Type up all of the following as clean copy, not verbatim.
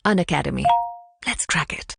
Unacademy. Let's crack it.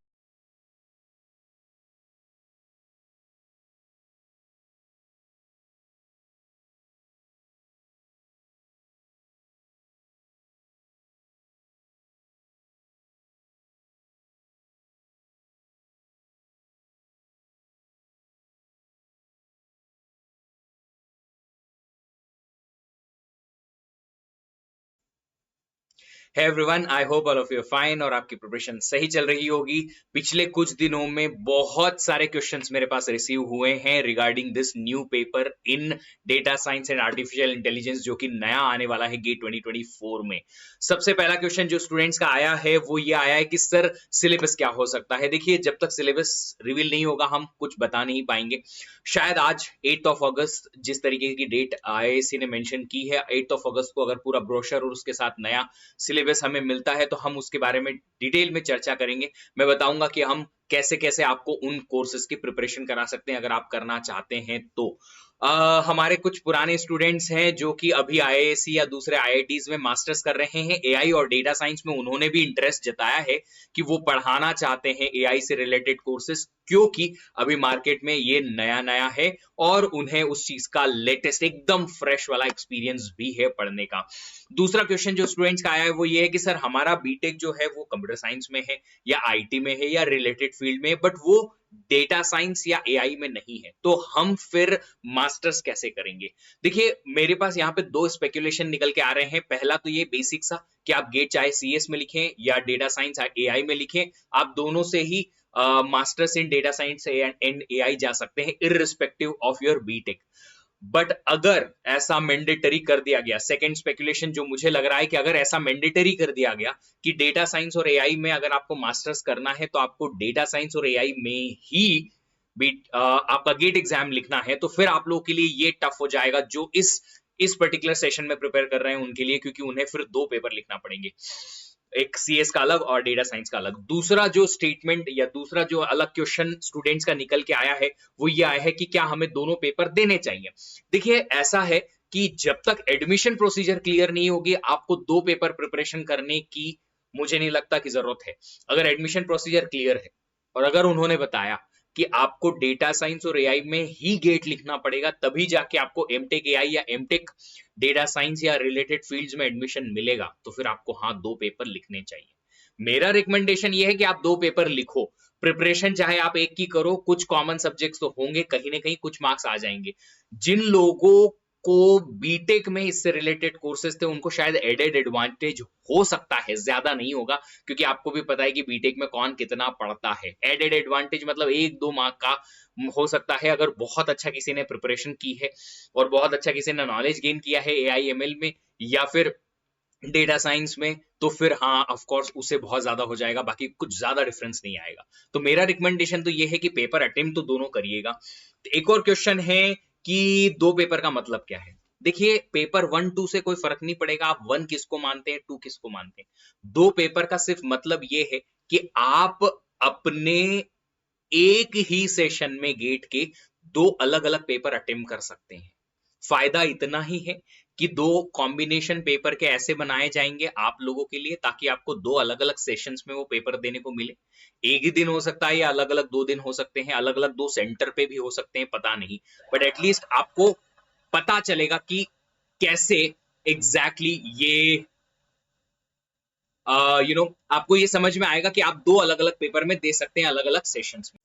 है everyone, I hope all of you fine और आपकी preparation सही चल रही होगी। पिछले कुछ दिनों में बहुत सारे क्वेश्चंस मेरे पास रिसीव हुए हैं regarding this new paper in data science and artificial intelligence, जो कि नया आने वाला है गेट 2024 में। सबसे पहला क्वेश्चन जो स्टूडेंट्स का आया है वो ये आया है कि सर सिलेबस क्या हो सकता है। देखिए, जब तक सिलेबस रिवील नहीं होगा हम कुछ बता नहीं पाएंगे। शायद आज 8 ऑफ अगस्त, जिस तरीके की डेट आईआईएससी ने मेंशन की है, 8 ऑफ अगस्त को अगर पूरा ब्रोशर और उसके साथ नया सिलेबस हमें मिलता है तो हम उसके बारे में डिटेल में चर्चा करेंगे। मैं बताऊंगा कि हम कैसे कैसे आपको उन कोर्सेज की प्रिपरेशन करा सकते हैं अगर आप करना चाहते हैं तो। हमारे कुछ पुराने स्टूडेंट्स हैं जो कि अभी आईआईएससी या दूसरे आईआईटीज में मास्टर्स कर रहे हैं एआई और डेटा साइंस में। उन्होंने भी इंटरेस्ट जताया है कि वो पढ़ाना चाहते हैं एआई से रिलेटेड कोर्सेज, क्योंकि अभी मार्केट में ये नया नया है और उन्हें उस चीज का लेटेस्ट एकदम फ्रेश वाला एक्सपीरियंस भी है पढ़ने का। दूसरा क्वेश्चन जो स्टूडेंट्स का आया है वो ये है कि सर हमारा बीटेक जो है वो कंप्यूटर साइंस में है या आईटी में है या रिलेटेड फील्ड में है, बट वो डेटा साइंस या एआई में नहीं है, तो हम फिर मास्टर्स कैसे करेंगे। देखिए, मेरे पास यहाँ पे दो स्पेकुलेशन निकल के आ रहे हैं। पहला तो ये बेसिक सा कि आप गेट चाहे सीएस में लिखें या डेटा साइंस एआई में लिखें, आप दोनों से ही masters in data science and AI जा सकते हैं irrespective of your BTech. But अगर ऐसा मैंडेटरी कर दिया गया, सेकंड स्पेकुलेशन जो मुझे लग रहा है कि अगर ऐसा मैंडेटरी कर दिया गया कि डेटा साइंस और एआई में अगर आपको मास्टर्स करना है तो आपको डेटा साइंस और एआई में ही आपका गेट एग्जाम लिखना है, तो फिर आप लोगों के लिए ये टफ हो जाएगा जो इस पर्टिकुलर सेशन में प्रिपेयर कर रहे हैं उनके लिए, क्योंकि उन्हें फिर दो पेपर लिखना पड़ेंगे, एक सीएस का अलग और डेटा साइंस का अलग। दूसरा जो स्टेटमेंट या दूसरा जो अलग क्वेश्चन स्टूडेंट्स का निकल के आया है वो ये आया है कि क्या हमें दोनों पेपर देने चाहिए। देखिए, ऐसा है कि जब तक एडमिशन प्रोसीजर क्लियर नहीं होगी आपको दो पेपर प्रिपरेशन करने की मुझे नहीं लगता कि जरूरत है। अगर एडमिशन प्रोसीजर क्लियर है और अगर उन्होंने बताया कि आपको डेटा साइंस और एआई में ही गेट लिखना पड़ेगा तभी जाके आपको एमटेक एआई या एमटेक डेटा साइंस या रिलेटेड फील्ड्स में एडमिशन मिलेगा, तो फिर आपको हाँ दो पेपर लिखने चाहिए। मेरा रिकमेंडेशन ये है कि आप दो पेपर लिखो। प्रिपरेशन चाहे आप एक की करो, कुछ कॉमन सब्जेक्ट्स तो होंगे, कहीं ना कहीं कुछ मार्क्स आ जाएंगे। जिन लोगों को बीटेक में इससे रिलेटेड कोर्सेज थे उनको शायद एडेड एडवांटेज हो सकता है, ज्यादा नहीं होगा, क्योंकि आपको भी पता है कि बीटेक में कौन कितना पढ़ता है। एडेड एडवांटेज मतलब एक दो मार्क का हो सकता है अगर बहुत अच्छा किसी ने प्रिपरेशन की है और बहुत अच्छा किसी ने नॉलेज गेन किया है एआई एमएल में या फिर डेटा साइंस में, तो फिर हाँ ऑफ कोर्स उससे बहुत ज्यादा हो जाएगा, बाकी कुछ ज्यादा डिफरेंस नहीं आएगा। तो मेरा रिकमेंडेशन तो ये है कि पेपर अटेम्प्ट तो दोनों करिएगा। तो एक और क्वेश्चन है कि दो पेपर का मतलब क्या है। देखिए, पेपर 1 2 से कोई फर्क नहीं पड़ेगा आप 1 किसको मानते हैं 2 किसको मानते हैं। दो पेपर का सिर्फ मतलब ये है कि आप अपने एक ही सेशन में गेट के दो अलग अलग पेपर अटेम्प्ट कर सकते हैं। फायदा इतना ही है कि दो कॉम्बिनेशन पेपर के ऐसे बनाए जाएंगे आप लोगों के लिए ताकि आपको दो अलग अलग सेशंस में वो पेपर देने को मिले। एक ही दिन हो सकता है या अलग अलग 2 दिन हो सकते हैं, अलग अलग दो सेंटर पे भी हो सकते हैं, पता नहीं, बट एटलीस्ट आपको पता चलेगा कि कैसे एग्जैक्टली ये आपको ये समझ में आएगा कि आप दो अलग अलग पेपर में दे सकते हैं अलग अलग सेशंस में।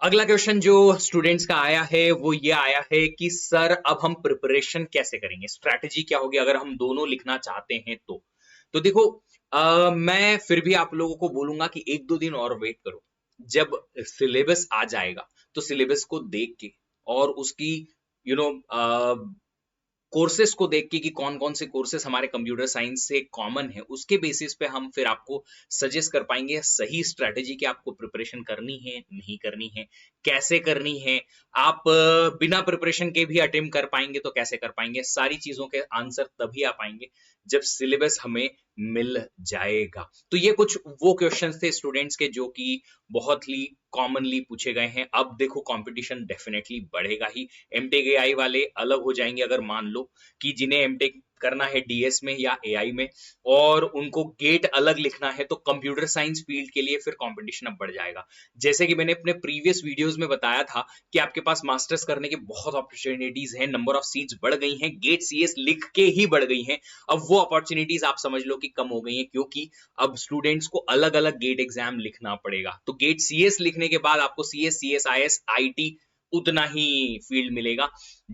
अगला क्वेश्चन जो स्टूडेंट्स का आया है वो ये आया है कि सर अब हम प्रिपरेशन कैसे करेंगे, स्ट्रैटेजी क्या होगी अगर हम दोनों लिखना चाहते हैं तो देखो, मैं फिर भी आप लोगों को बोलूंगा कि एक दो दिन और वेट करो। जब सिलेबस आ जाएगा तो सिलेबस को देख के और उसकी यू नो कोर्सेस को देख के कि कौन कौन से कोर्सेस हमारे कंप्यूटर साइंस से कॉमन है, उसके बेसिस पे हम फिर आपको सजेस्ट कर पाएंगे सही स्ट्रैटेजी कि आपको प्रिपरेशन करनी है नहीं करनी है, कैसे करनी है। आप बिना प्रिपरेशन के भी अटेम्प्ट कर पाएंगे तो कैसे कर पाएंगे, सारी चीजों के आंसर तभी आ पाएंगे जब सिलेबस हमें मिल जाएगा। तो ये कुछ वो क्वेश्चंस थे स्टूडेंट्स के जो कि बहुत ही कॉमनली पूछे गए हैं। अब देखो, कंपटीशन डेफिनेटली बढ़ेगा ही। एमटेक एआई वाले अलग हो जाएंगे अगर मान लो कि जिन्हें एमटेक करना है डीएस में या एआई में, और उनको गेट अलग लिखना है, तो कंप्यूटर साइंस फील्ड के लिए फिर कंपटीशन अब बढ़ जाएगा। जैसे कि मैंने अपने प्रीवियस वीडियोस में बताया था कि आपके पास मास्टर्स करने के बहुत अपॉर्चुनिटीज हैं, नंबर ऑफ सीट्स बढ़ गई हैं, गेट सीएस लिख के ही बढ़ गई हैं। अब वो अपॉर्चुनिटीज आप समझ लो कि कम हो गई हैं, क्योंकि अब स्टूडेंट्स को अलग अलग गेट एग्जाम लिखना पड़ेगा। तो गेट सीएस लिखने के बाद आपको सीएस, सीएसआईएस, आईटी उतना ही फील्ड मिलेगा।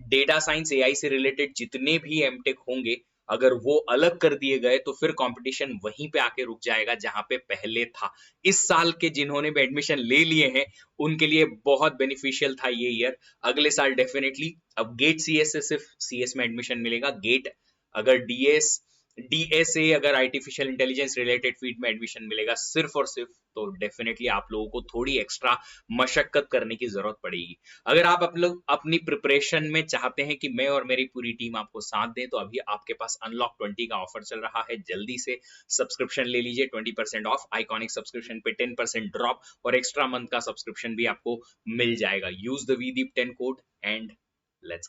डेटा साइंस, एआई से रिलेटेड जितने भी एमटेक होंगे, अगर वो अलग कर दिए गए तो फिर कंपटीशन वहीं पे आके रुक जाएगा जहां पे पहले था। इस साल के जिन्होंने भी एडमिशन ले लिए हैं उनके लिए बहुत बेनिफिशियल था ये ईयर। अगले साल डेफिनेटली अब गेट सीएस से सिर्फ सीएस में एडमिशन मिलेगा। गेट अगर डीएस, डीएसए अगर आर्टिफिशियल इंटेलिजेंस रिलेटेड फील्ड में एडमिशन मिलेगा सिर्फ और सिर्फ, तो डेफिनेटली आप लोगों को थोड़ी एक्स्ट्रा मशक्कत करने की जरूरत पड़ेगी। अगर आप लोग अपनी प्रिपरेशन में चाहते हैं कि मैं और मेरी पूरी टीम आपको साथ दें, तो अभी आपके पास अनलॉक 20 का ऑफर चल रहा है। जल्दी से सब्सक्रिप्शन ले लीजिए, 20% ऑफ। आइकॉनिक सब्सक्रिप्शन पे 10% ड्रॉप और एक्स्ट्रा मंथ का सब्सक्रिप्शन भी आपको मिल जाएगा। Use the VDEEP 10 code and let's